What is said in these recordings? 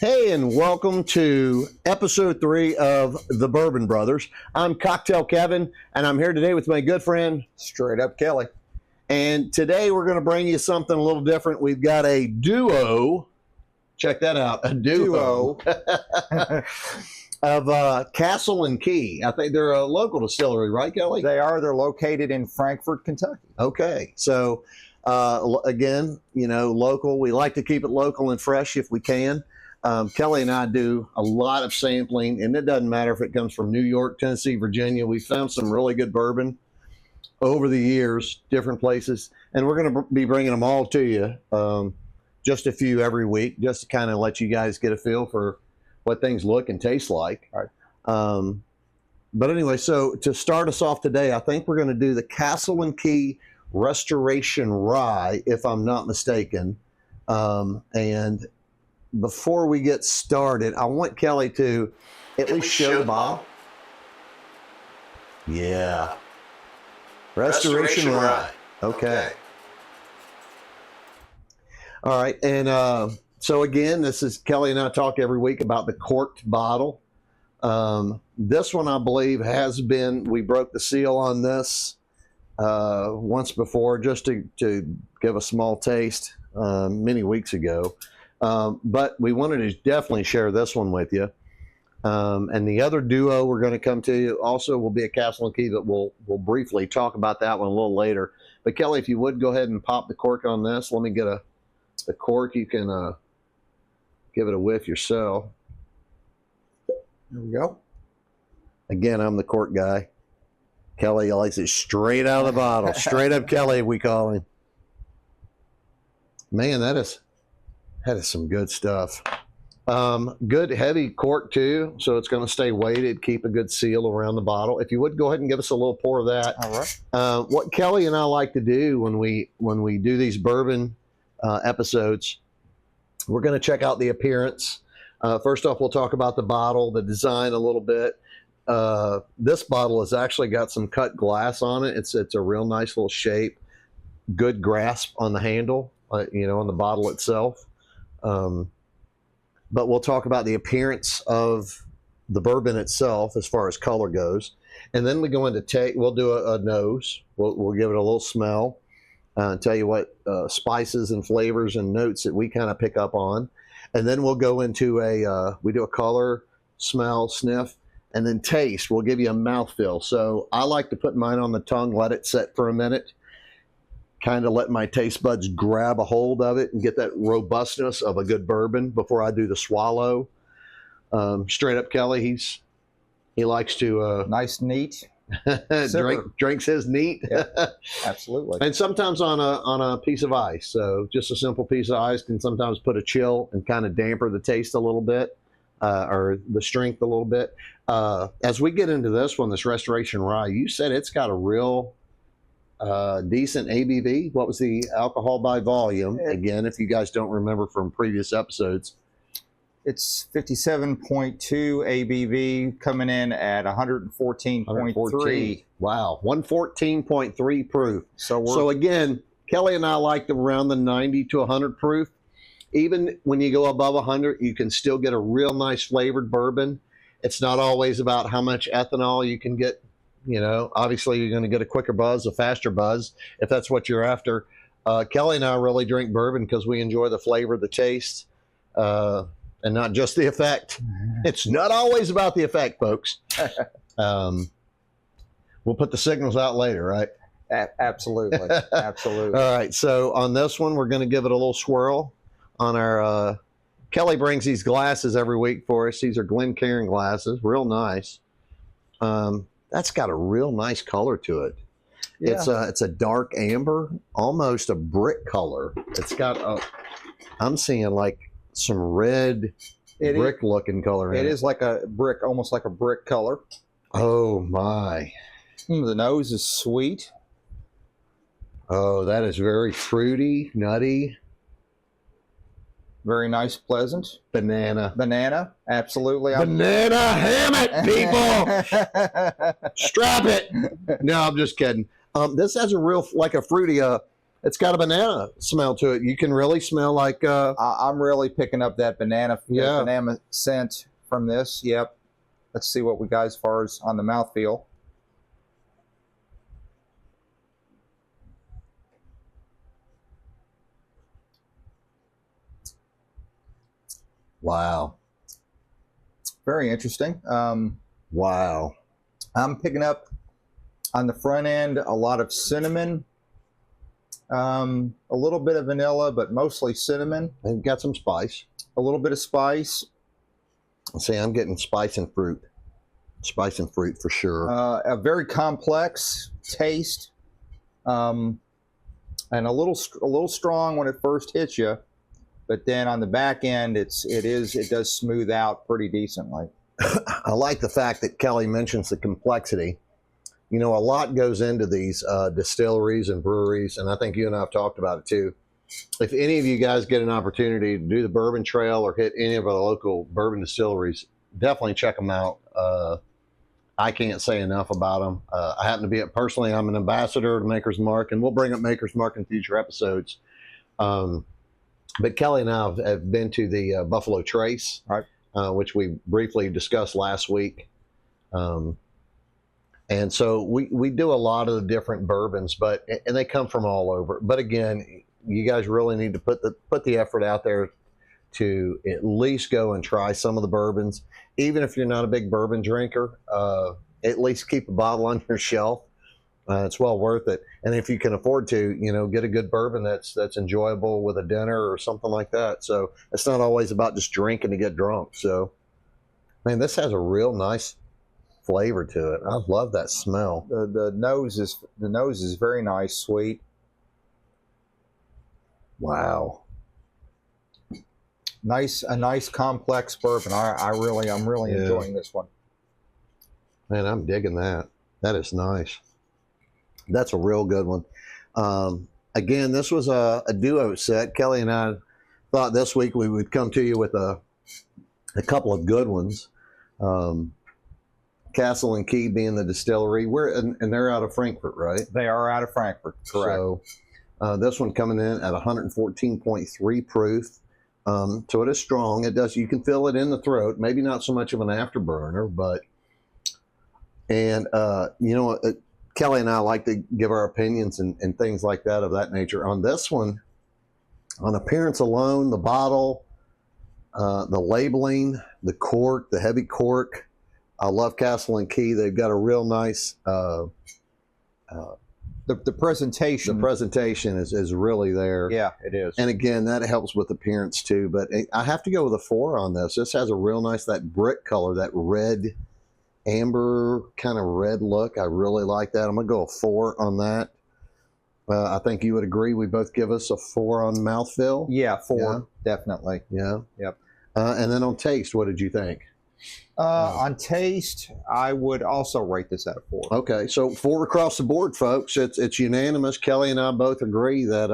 Hey, and welcome to episode 3 of the Bourbon Brothers. I'm Cocktail Kevin, and I'm here today with my good friend, Straight Up Kelly. And today we're going to bring you something a little different. We've got a duo. Check that out, a duo of Castle and Key. I think they're a local distillery, right, Kelly? They are. They're located in Frankfort, Kentucky. Okay, so again, local. We like to keep it local and fresh if we can. Kelly and I do a lot of sampling, and it doesn't matter if it comes from New York, Tennessee, Virginia. We found some really good bourbon over the years, different places, and we're going to be bringing them all to you, just a few every week, just to kind of let you guys get a feel for what things look and taste like. All right. But anyway, so to start us off today, I think we're going to do the Castle and Key Restoration Rye, if I'm not mistaken. And before we get started, I want Kelly to at least show the bottle. Yeah. Restoration Rye. Okay. All right. And so again, this is Kelly and I talk every week about the corked bottle. This one, I believe, has been, we broke the seal on this once before just to give a small taste many weeks ago. But we wanted to definitely share this one with you. And the other duo we're going to come to also will be a Castle and Key, but we'll briefly talk about that one a little later. But Kelly, if you would go ahead and pop the cork on this. Let me get the cork. You can give it a whiff yourself. There we go. Again, I'm the cork guy. Kelly likes it straight out of the bottle. Straight up Kelly, we call him. Man, that is some good stuff. Good heavy cork too, so it's going to stay weighted, keep a good seal around the bottle. If you would go ahead and give us a little pour of that. All right. What Kelly and I like to do when we do these bourbon episodes, we're going to check out the appearance. First off, we'll talk about the bottle, the design a little bit. This bottle has actually got some cut glass on it. It's a real nice little shape, good grasp on the handle, on the bottle itself. But we'll talk about the appearance of the bourbon itself as far as color goes. And then we go into we'll do a nose. We'll give it a little smell, tell you what spices and flavors and notes that we kind of pick up on. And then we'll go into we do a color, smell, sniff, and then taste. We'll give you a mouthfeel. So I like to put mine on the tongue, let it set for a minute, kind of let my taste buds grab a hold of it and get that robustness of a good bourbon before I do the swallow. Straight up Kelly, he likes to nice, neat. drinks his neat. Yeah, absolutely. And sometimes on a piece of ice. So just a simple piece of ice can sometimes put a chill and kind of damper the taste a little bit, or the strength a little bit. As we get into this one, this Restoration Rye, you said it's got a real decent ABV. What was the alcohol by volume? Again, if you guys don't remember from previous episodes. It's 57.2 ABV, coming in at 114.3. Wow, 114.3 proof. So again, Kelly and I like around the 90 to 100 proof. Even when you go above 100, you can still get a real nice flavored bourbon. It's not always about how much ethanol you can get. Obviously you're going to get a quicker buzz, a faster buzz, if that's what you're after. Kelly and I really drink bourbon because we enjoy the flavor, the taste, and not just the effect. It's not always about the effect, folks. We'll put the signals out later, right? Absolutely. Absolutely. All right. So on this one, we're going to give it a little swirl on our, Kelly brings these glasses every week for us. These are Glencairn glasses, real nice. That's got a real nice color to it. Yeah. It's a dark amber, almost a brick color. It's got I'm seeing like some red brick looking color in it. It is like a brick, almost like a brick color. Oh my. The nose is sweet. Oh, that is very fruity, nutty. Very nice, pleasant. Banana. Absolutely. Banana, ham it, people. Strap it. No, I'm just kidding. This has a real, like a fruity, It's got a banana smell to it. You can really smell like I'm really picking up that banana, Yeah. banana scent from this. Yep. Let's see what we got as far as on the mouthfeel. wow. Very interesting. Wow. I'm picking up on the front end a lot of cinnamon, a little bit of vanilla, but mostly cinnamon. And got some spice. A little bit of spice. See, I'm getting spice and fruit. Spice and fruit for sure. A very complex taste, and a little strong when it first hits you, but then on the back end, it does smooth out pretty decently. I like the fact that Kelly mentions the complexity. You know, a lot goes into these distilleries and breweries, and I think you and I have talked about it too. If any of you guys get an opportunity to do the Bourbon Trail or hit any of our local bourbon distilleries, definitely check them out. I can't say enough about them. I happen to be personally, I'm an ambassador to Maker's Mark, and we'll bring up Maker's Mark in future episodes. But Kelly and I have been to the Buffalo Trace, right, which we briefly discussed last week. And so we do a lot of the different bourbons, and they come from all over. But again, you guys really need to put the effort out there to at least go and try some of the bourbons. Even if you're not a big bourbon drinker, at least keep a bottle on your shelf. It's well worth it. And if you can afford to, get a good bourbon that's enjoyable with a dinner or something like that. So it's not always about just drinking to get drunk. So, man, this has a real nice flavor to it. I love that smell. The nose is very nice, sweet. Wow. A nice complex bourbon. I'm really enjoying this one. Man, I'm digging that. That is nice. That's a real good one. Again, this was a duo set. Kelly and I thought this week we would come to you with a couple of good ones. Castle and Key being the distillery. And they're out of Frankfurt, right? They are out of Frankfurt, correct. So this one coming in at 114.3 proof. So it is strong. You can feel it in the throat. Maybe not so much of an afterburner, but Kelly and I like to give our opinions and things like that of that nature. On this one, on appearance alone, the bottle, the labeling, the cork, the heavy cork. I love Castle and Key. They've got a real nice the presentation. The presentation is really there. Yeah, it is. And again, that helps with appearance too. But I have to go with a 4 on this. This has a real nice, that brick color, that red, amber kind of red look. I really like that. I'm going to go a 4 on that. I think you would agree. We both give us a 4 on mouthfeel. Yeah, 4, definitely. Yeah. Yep. And then on taste, what did you think? On taste, I would also rate this at a 4. Okay, so 4 across the board, folks. It's unanimous. Kelly and I both agree that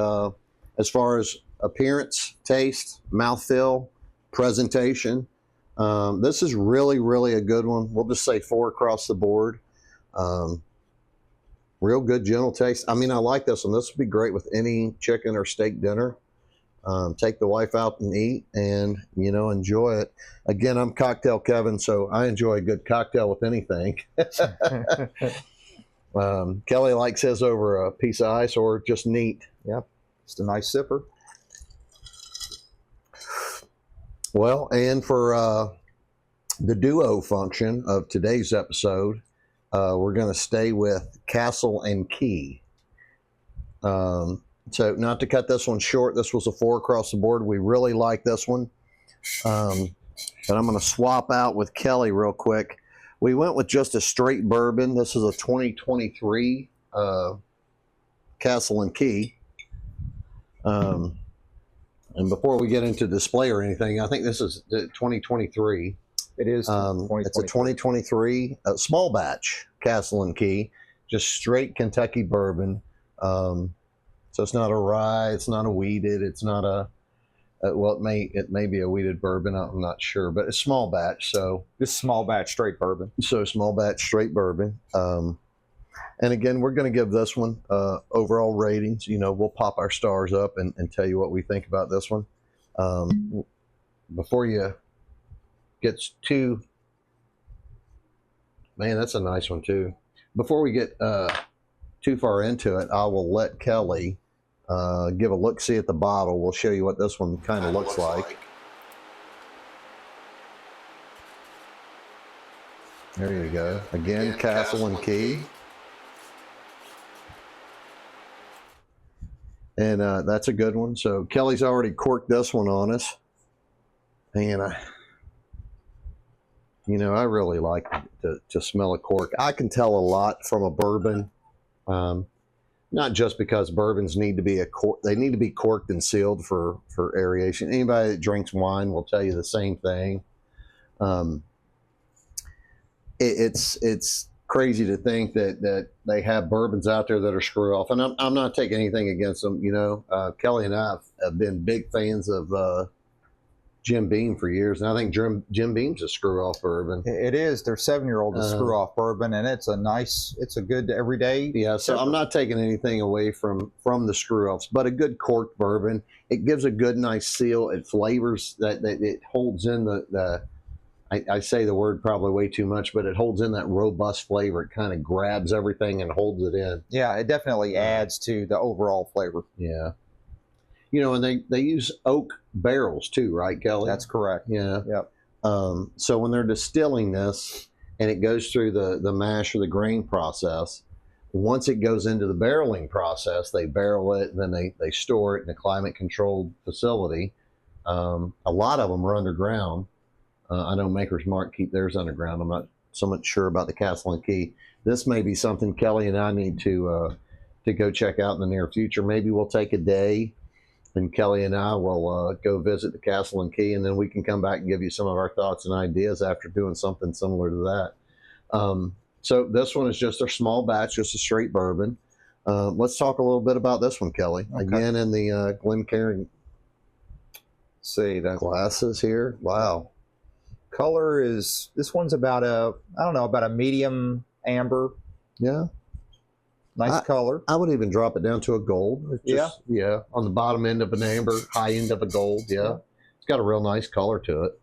as far as appearance, taste, mouthfeel, presentation, this is really, really a good one. We'll just say 4 across the board. Real good, gentle taste. I mean, I like this one. This would be great with any chicken or steak dinner. Take the wife out and eat and, enjoy it. Again, I'm Cocktail Kevin, so I enjoy a good cocktail with anything. Kelly likes his over a piece of ice or just neat. Yep. Just a nice sipper. Well, and for the duo function of today's episode, we're going to stay with Castle and Key. So not to cut this one short, this was a 4 across the board. We really like this one. But I'm going to swap out with Kelly real quick. We went with just a straight bourbon. This is a 2023 Castle and Key. And before we get into display or anything, I think this is 2023. It is. It's a 2023 small batch Castle and Key, just straight Kentucky bourbon. So it's not a rye, it's not a wheated, it's not it may be a wheated bourbon, I'm not sure, but it's small batch. So this small batch straight bourbon. So small batch straight bourbon. And again, we're going to give this one overall ratings. You know, we'll pop our stars up and tell you what we think about this one. Before you gets too, man, that's a nice one too. Before we get too far into it, I will let Kelly give a look-see at the bottle. We'll show you what this one kind of looks like. There you go. Again, Castle and Key. And that's a good one. So Kelly's already corked this one on us. And you know, I really like to smell a cork. I can tell a lot from a bourbon, not just because bourbons need to be they need to be corked and sealed for aeration. Anybody that drinks wine will tell you the same thing. It's crazy to think that they have bourbons out there that are screw off, and I'm not taking anything against them. You know, Kelly and I have been big fans of Jim Beam for years, and I think Jim Beam's a screw-off bourbon. It is. Their 7-year-old is screw-off bourbon, and it's a good everyday. Yeah, so I'm not taking anything away from the screw-offs, but a good corked bourbon, it gives a good, nice seal. It flavors that it holds in I say the word probably way too much, but it holds in that robust flavor. It kind of grabs everything and holds it in. Yeah, it definitely adds to the overall flavor. Yeah. You know, and they use oak barrels too, right, Kelly? That's correct. Yeah. Yep. So when they're distilling this and it goes through the mash or the grain process, once it goes into the barreling process, they barrel it and then they store it in a climate-controlled facility. A lot of them are underground. I know Maker's Mark keep theirs underground. I'm not so much sure about the Castle and Key. This may be something Kelly and I need to go check out in the near future. Maybe we'll take a day and Kelly and I will go visit the Castle and Key, and then we can come back and give you some of our thoughts and ideas after doing something similar to that. So this one is just a small batch, just a straight bourbon. Let's talk a little bit about this one, Kelly. Okay. Again, in the Glencairn. See the glasses here. Wow. Color is, this one's about a medium amber. Yeah. Nice color. I would even drop it down to a gold. Yeah. On the bottom end of an amber, high end of a gold. Yeah. It's got a real nice color to it.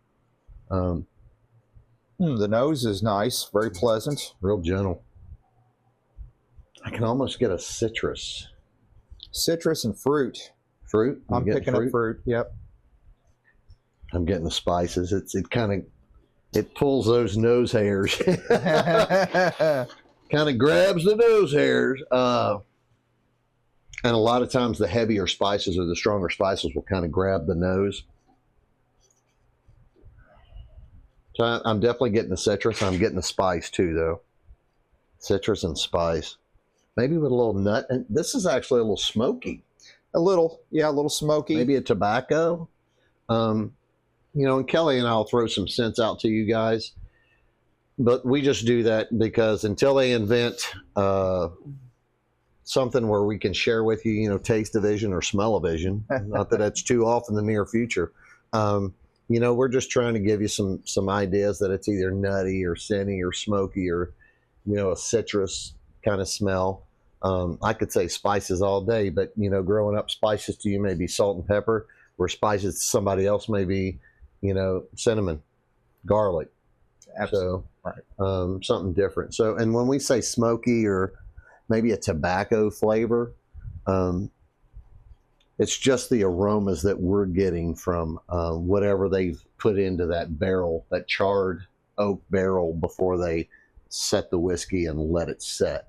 The nose is nice, very pleasant. Real gentle. I can almost get a citrus. Citrus and fruit. Fruit? I'm picking up fruit. Yep. I'm getting the spices. It pulls those nose hairs. Kind of grabs the nose hairs. And a lot of times the heavier spices or the stronger spices will kind of grab the nose. So I'm definitely getting the citrus. I'm getting the spice too, though. Citrus and spice. Maybe with a little nut. And this is actually a little smoky. A little smoky. Maybe a tobacco. You know, and Kelly and I'll throw some scents out to you guys. But we just do that because until they invent something where we can share with you, you know, taste-o-vision or smell-o-vision, not that that's too off in the near future. You know, we're just trying to give you some ideas that it's either nutty or scenty or smoky or, you know, a citrus kind of smell. I could say spices all day, but, you know, growing up, spices to you may be salt and pepper, where spices to somebody else may be, you know, cinnamon, garlic. Absolutely. So, right. Something different. So, and when we say smoky or maybe a tobacco flavor, it's just the aromas that we're getting from whatever they've put into that barrel, that charred oak barrel before they set the whiskey and let it set.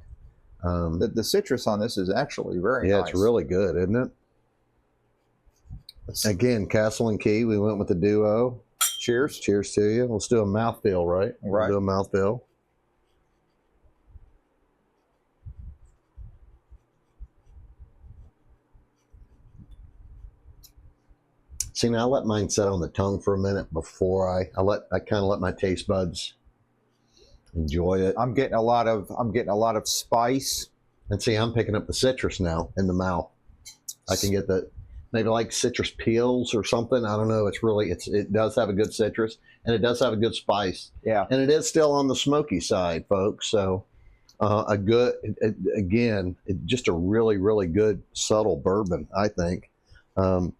The citrus on this is actually very nice. Yeah, it's really good, isn't it? Again, Castle and Key, we went with the duo. Cheers. Cheers to you. Let's do a mouthfeel, right? Right. We'll do a mouthfeel. See, now I let mine set on the tongue for a minute before I kind of let my taste buds enjoy it. I'm getting a lot of spice. And see, I'm picking up the citrus now in the mouth. I can get the maybe like citrus peels or something. I don't know. It does have a good citrus and it does have a good spice. Yeah. And it is still on the smoky side, folks. So A good, again, just a really, really good subtle bourbon, I think. On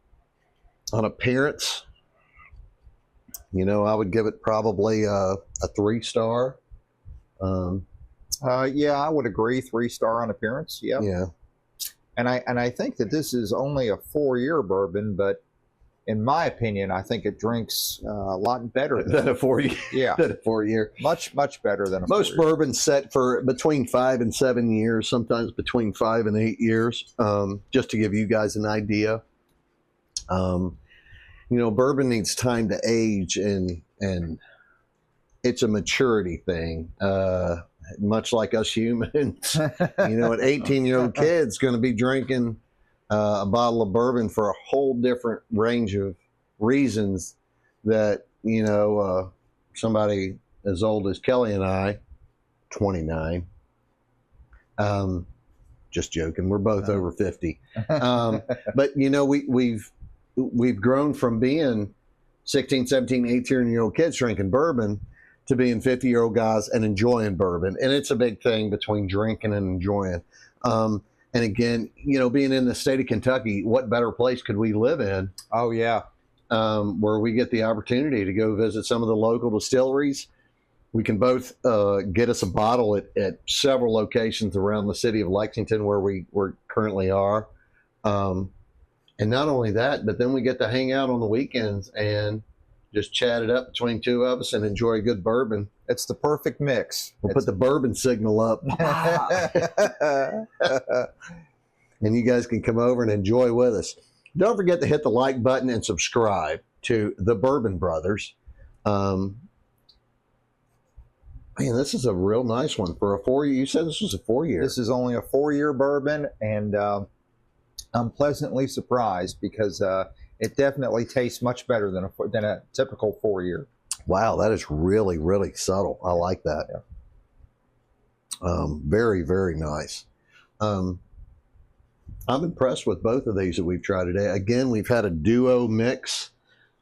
appearance, I would give it probably a 3-star. Yeah, I would agree. 3-star on appearance. Yep. Yeah. And I think that this is only a 4-year bourbon, but in my opinion, I think it drinks a lot better Than a 4-year. Yeah. Than a 4-year. Much better than a Most 4-year. bourbons set for between 5 and 7 years, sometimes between 5 and 8 years. Just to give you guys an idea. Bourbon needs time to age, and it's a maturity thing. Much like us humans, an 18-year-old kid's going to be drinking a bottle of bourbon for a whole different range of reasons that, somebody as old as Kelly and I, 29, just joking, we're both over 50. But, we've grown from being 16, 17, 18-year-old kids drinking bourbon to being 50-year-old guys and enjoying bourbon. And it's a big thing between drinking and enjoying. And again, being in the state of Kentucky, what better place could we live in? Oh, yeah. Where we get the opportunity to go visit some of the local distilleries. We can both get us a bottle at several locations around the city of Lexington where we currently are. And not only that, but then we get to hang out on the weekends and just chat it up between two of us and enjoy a good bourbon. It's the perfect mix. We'll put the bourbon signal up. And you guys can come over and enjoy with us. Don't forget to hit the like button and subscribe to the Bourbon Brothers. Man, this is a real nice one for a 4-year. You said this was a 4-year. This is only a 4-year bourbon, and I'm pleasantly surprised because it definitely tastes much better than a typical 4-year. Wow, that is really, really subtle. I like that. Yeah. Very, very nice. I'm impressed with both of these that we've tried today. Again, we've had a duo mix.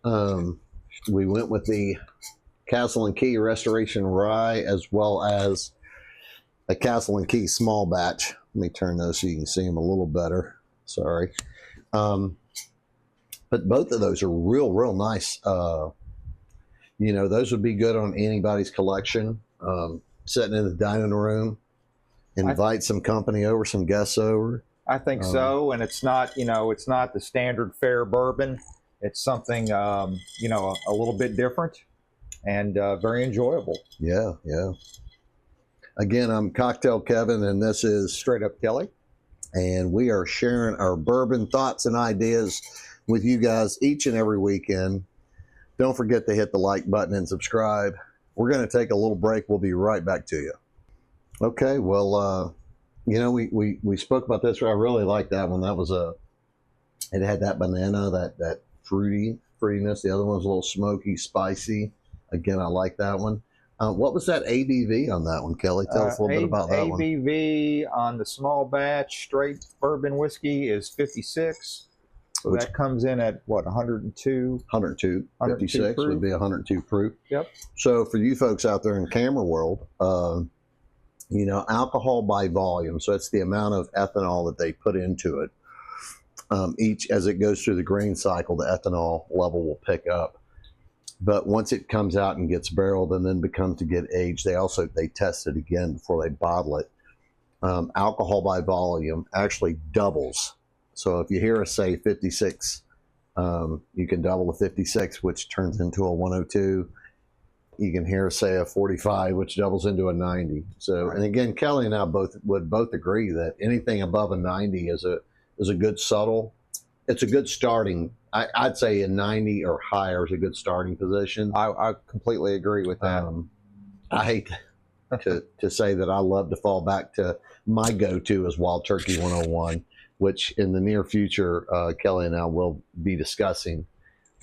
We went with the Castle and Key Restoration Rye as well as a Castle and Key small batch. Let me turn those so you can see them a little better. Sorry. But both of those are real, real nice. Those would be good on anybody's collection. Sitting in the dining room, invite some company over, some guests over. I think so, and it's not, it's not the standard fare bourbon. It's something, a little bit different and very enjoyable. Yeah, yeah. Again, I'm Cocktail Kevin, and this is Straight Up Kelly. And we are sharing our bourbon thoughts and ideas with you guys each and every weekend. Don't forget to hit the like button and subscribe. We're going to take a little break. We'll be right back to you. Okay, well, we spoke about this. I really like that one. That was it had that banana, that fruitiness. The other one was a little smoky, spicy. Again, I like that one. What was that ABV on that one, Kelly? Tell us a little bit about that one. ABV on the small batch straight bourbon whiskey is 56. So that comes in at what, 102? 102. 56 proof. Would be 102 proof. Yep. So for you folks out there in camera world, alcohol by volume. So it's the amount of ethanol that they put into it. Each, as it goes through the grain cycle, the ethanol level will pick up. But once it comes out and gets barreled and then becomes to get aged, they test it again before they bottle it. Alcohol by volume actually doubles. So if you hear us say 56, you can double the 56, which turns into a 102. You can hear us say a 45, which doubles into a 90. So, and again, Kelly and I would both agree that anything above a 90 is a good subtle. It's a good starting. I'd say a 90 or higher is a good starting position. I completely agree with that. I hate to say that I love to fall back to my go-to is Wild Turkey 101, which in the near future, Kelly and I will be discussing.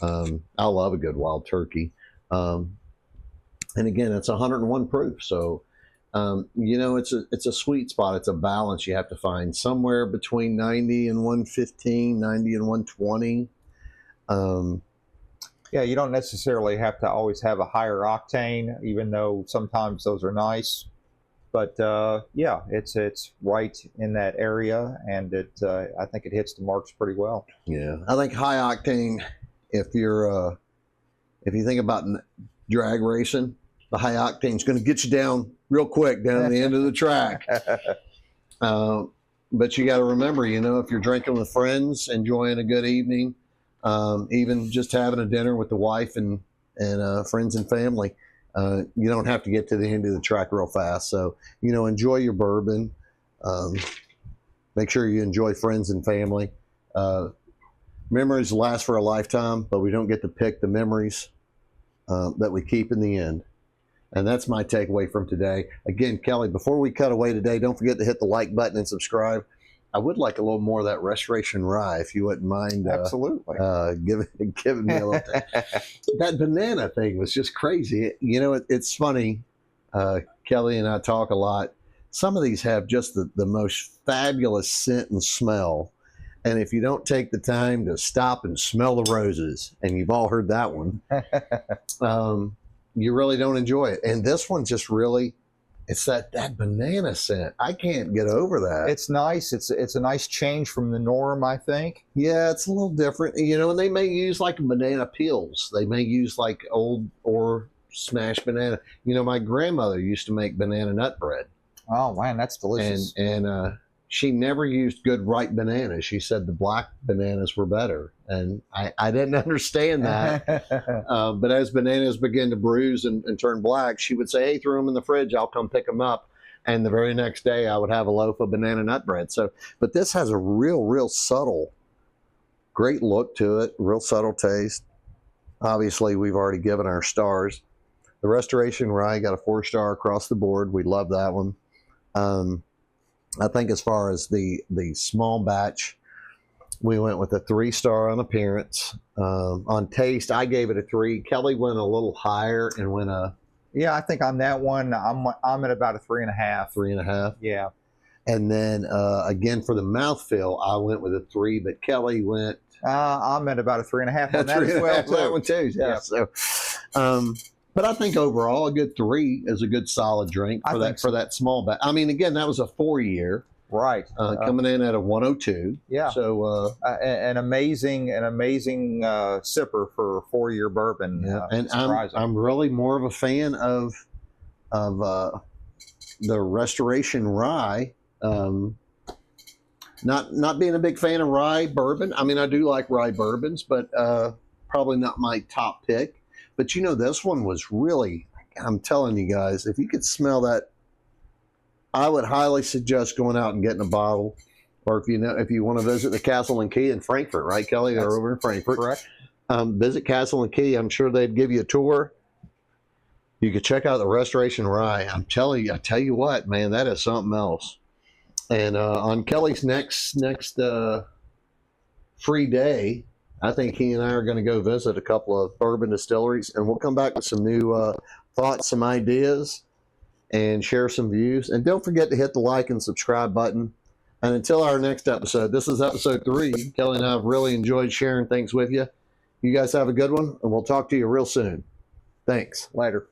I love a good Wild Turkey. And again, it's 101 proof. So, it's a sweet spot. It's a balance. You have to find somewhere between 90 and 115, 90 and 120. Yeah, you don't necessarily have to always have a higher octane, even though sometimes those are nice. But yeah, it's right in that area, and I think it hits the marks pretty well. Yeah, I think high octane. If you think about drag racing, the high octane is going to get you down real quick down to the end of the track. But you got to remember, if you're drinking with friends, enjoying a good evening, even just having a dinner with the wife and friends and family, you don't have to get to the end of the track real fast. So, enjoy your bourbon. Make sure you enjoy friends and family. Memories last for a lifetime, but we don't get to pick the memories that we keep in the end. And that's my takeaway from today. Again, Kelly, before we cut away today, don't forget to hit the like button and subscribe. I would like a little more of that Restoration Rye, if you wouldn't mind. Absolutely. Giving me a little thing. That banana thing was just crazy. It's funny. Kelly and I talk a lot. Some of these have just the most fabulous scent and smell. And if you don't take the time to stop and smell the roses, and you've all heard that one, you really don't enjoy it. And this one just really, it's that banana scent. I can't get over that. It's nice. It's a nice change from the norm, I think. Yeah, it's a little different. And they may use like banana peels. They may use like old or smashed banana. My grandmother used to make banana nut bread. Oh man, that's delicious. And she never used good ripe bananas. She said the black bananas were better. And I didn't understand that. But as bananas begin to bruise and turn black, she would say, hey, throw them in the fridge. I'll come pick them up. And the very next day, I would have a loaf of banana nut bread. But this has a real subtle, great look to it, real subtle taste. Obviously, we've already given our stars. The Restoration Rye got a 4-star across the board. We love that one. I think as far as the small batch, we went with a 3-star on appearance. On taste, I gave it a 3. Kelly went a little higher and went a... Yeah, I think on that one, I'm at about a 3.5. 3.5? Yeah. And then, again, for the mouthfeel, I went with a 3, but Kelly went... I'm at about a 3.5 on that as well. That one too, yeah. So, but I think overall, a good 3 is a good solid drink for that small batch. I mean, again, that was a 4-year. Right. Coming in at a 102. Yeah. So an amazing sipper for a 4-year bourbon. Yeah. And I'm really more of a fan of the Restoration Rye. Not being a big fan of rye bourbon. I mean, I do like rye bourbons, but probably not my top pick. But this one was really, I'm telling you guys, if you could smell that, I would highly suggest going out and getting a bottle. Or if you want to visit the Castle and Key in Frankfurt, right, Kelly? They're over in Frankfurt. Correct. Visit Castle and Key. I'm sure they'd give you a tour. You could check out the Restoration Rye. I tell you what, man, that is something else. And on Kelly's next free day, I think he and I are going to go visit a couple of bourbon distilleries, and we'll come back with some new thoughts, some ideas, and share some views. And don't forget to hit the like and subscribe button. And until our next episode, this is episode 3. Kelly and I have really enjoyed sharing things with you. You guys have a good one, and we'll talk to you real soon. Thanks. Later.